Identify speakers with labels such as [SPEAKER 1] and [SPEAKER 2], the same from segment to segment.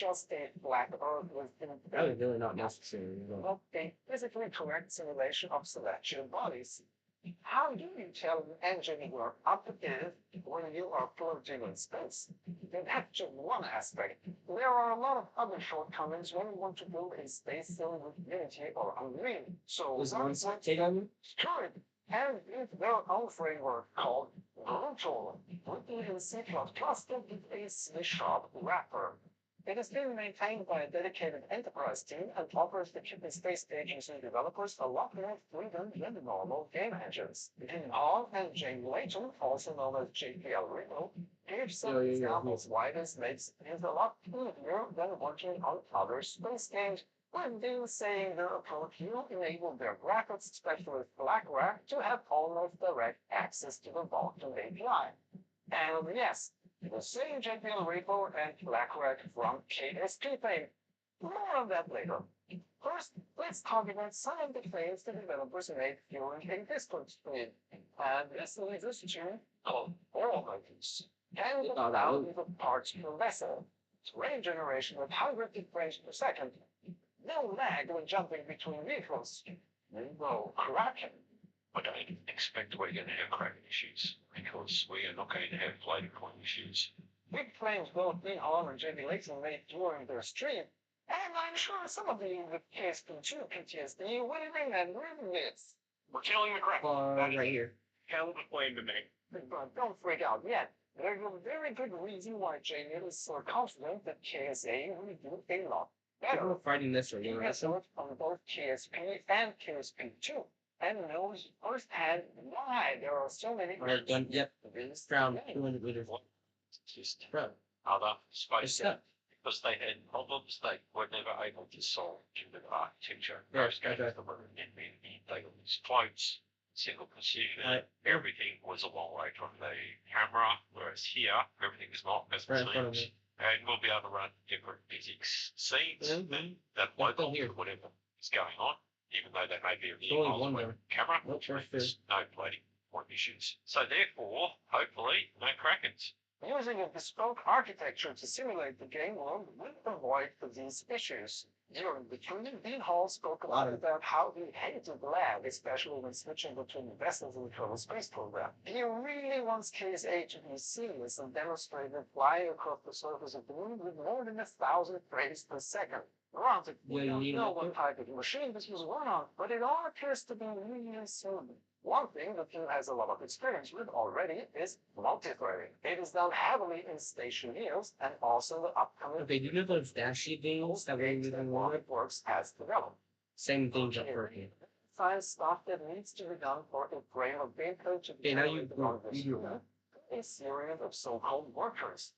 [SPEAKER 1] just a black Earth with
[SPEAKER 2] That was
[SPEAKER 1] infinite
[SPEAKER 2] really not necessary.
[SPEAKER 1] of a physically correct simulation of celestial bodies. How do you tell an engine you are up is when you are floating in space? And that's just one aspect. There are a lot of other shortcomings when you want to build a space zone with Unity or Unreal. So
[SPEAKER 2] Was
[SPEAKER 1] some
[SPEAKER 2] one
[SPEAKER 1] would
[SPEAKER 2] take on you?
[SPEAKER 1] Sure, and use their own framework called Brutal, written in C++ with a C-sharp wrapper. It is being maintained by a dedicated enterprise team and offers the Kidney Space Agency developers a lot more freedom than the normal game engines. Dean Hall and Jane Layton, also known as JPL Reno, gave some examples why this makes it a lot easier than working on other space games. When Dean saying their approach will enable their graphics specialist BlackRock to have almost direct access to the Vulkan API. And yes, the same JPL repo and BlackRock from KSP fame. More on that later. First, let's talk about some of the claims the developers made during a Discord stream. And this leads us to all monkeys. And the cloud with the parts per vessel. Frame generation with hundreds of frames per second. No lag when jumping between vehicles. No cracking.
[SPEAKER 3] I don't expect we're going to have cracking issues because we are not going to have floating point issues.
[SPEAKER 1] Big claims both Dean Hall and JB Layton made during their stream, and I'm sure some of you with KSP2 PTSD will remember this.
[SPEAKER 3] We're killing the crap.
[SPEAKER 2] Right here.
[SPEAKER 3] Hell of a claim to make.
[SPEAKER 1] But don't freak out yet. There's a very good reason why JB is so confident that KSA will do a lot better.
[SPEAKER 2] People fighting this or
[SPEAKER 1] He
[SPEAKER 2] you
[SPEAKER 1] has worked on both KSP and KSP2 and knows firsthand why there are so many
[SPEAKER 2] Alright, done. Yep.
[SPEAKER 1] This
[SPEAKER 2] Round
[SPEAKER 1] game.
[SPEAKER 2] 200 meters.
[SPEAKER 3] Just
[SPEAKER 2] Bro,
[SPEAKER 3] other
[SPEAKER 2] it's
[SPEAKER 3] space
[SPEAKER 2] stuck.
[SPEAKER 3] because they had problems they were never able to solve due to architecture.
[SPEAKER 2] Yeah,
[SPEAKER 3] Most games
[SPEAKER 2] okay.
[SPEAKER 3] that were they would use floats, single precision,
[SPEAKER 2] Right.
[SPEAKER 3] everything was a long way from the camera, whereas here everything is not as
[SPEAKER 2] Right in front of
[SPEAKER 3] seems.
[SPEAKER 2] me.
[SPEAKER 3] And we'll be able to run different physics scenes
[SPEAKER 2] Mhm.
[SPEAKER 3] that
[SPEAKER 2] Right
[SPEAKER 3] local
[SPEAKER 2] here.
[SPEAKER 3] to whatever is going on, even though they may be a
[SPEAKER 2] It's only one
[SPEAKER 3] away
[SPEAKER 2] there.
[SPEAKER 3] camera,
[SPEAKER 2] Nope,
[SPEAKER 3] which
[SPEAKER 2] right
[SPEAKER 3] means no floating point issues. So therefore, hopefully, no Krakens.
[SPEAKER 1] Using a bespoke architecture to simulate the game world will avoid these issues. During the training, Dean Hall spoke a lot about how he hated lag, especially when switching between vessels in the Kerbal Space Program. He really wants KSA to be seamless and demonstrated flying across the surface of the moon with more than 1,000 frames per second. Granted, we don't know what type of machine this was run on, but it all appears to be really smooth. One thing the team has a lot of experience with already is multi-threading. It is done heavily in Stationeers and also the upcoming
[SPEAKER 2] Okay, you know those dashy things that we're using
[SPEAKER 1] one
[SPEAKER 2] on?
[SPEAKER 1] works has developed.
[SPEAKER 2] Same things up for here.
[SPEAKER 1] Science stuff that needs to be done for a frame of data to be
[SPEAKER 2] Okay, now you
[SPEAKER 1] generated on this
[SPEAKER 2] you
[SPEAKER 1] unit, a series of so-called workers.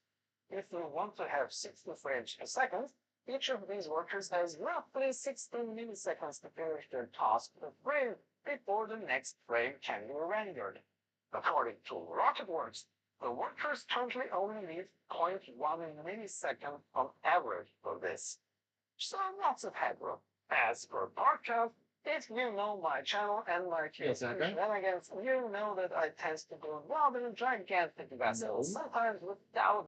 [SPEAKER 1] If you want to have 60 frames per second, each of these workers has roughly 16 milliseconds to finish their task per frame before the next frame can be rendered. According to RocketWorks, the workers currently only need 0.1 millisecond on average for this. So lots of headroom. As for Barkov, if you know my channel and my shenanigans, you know that I tend to build rather gigantic vessels, sometimes without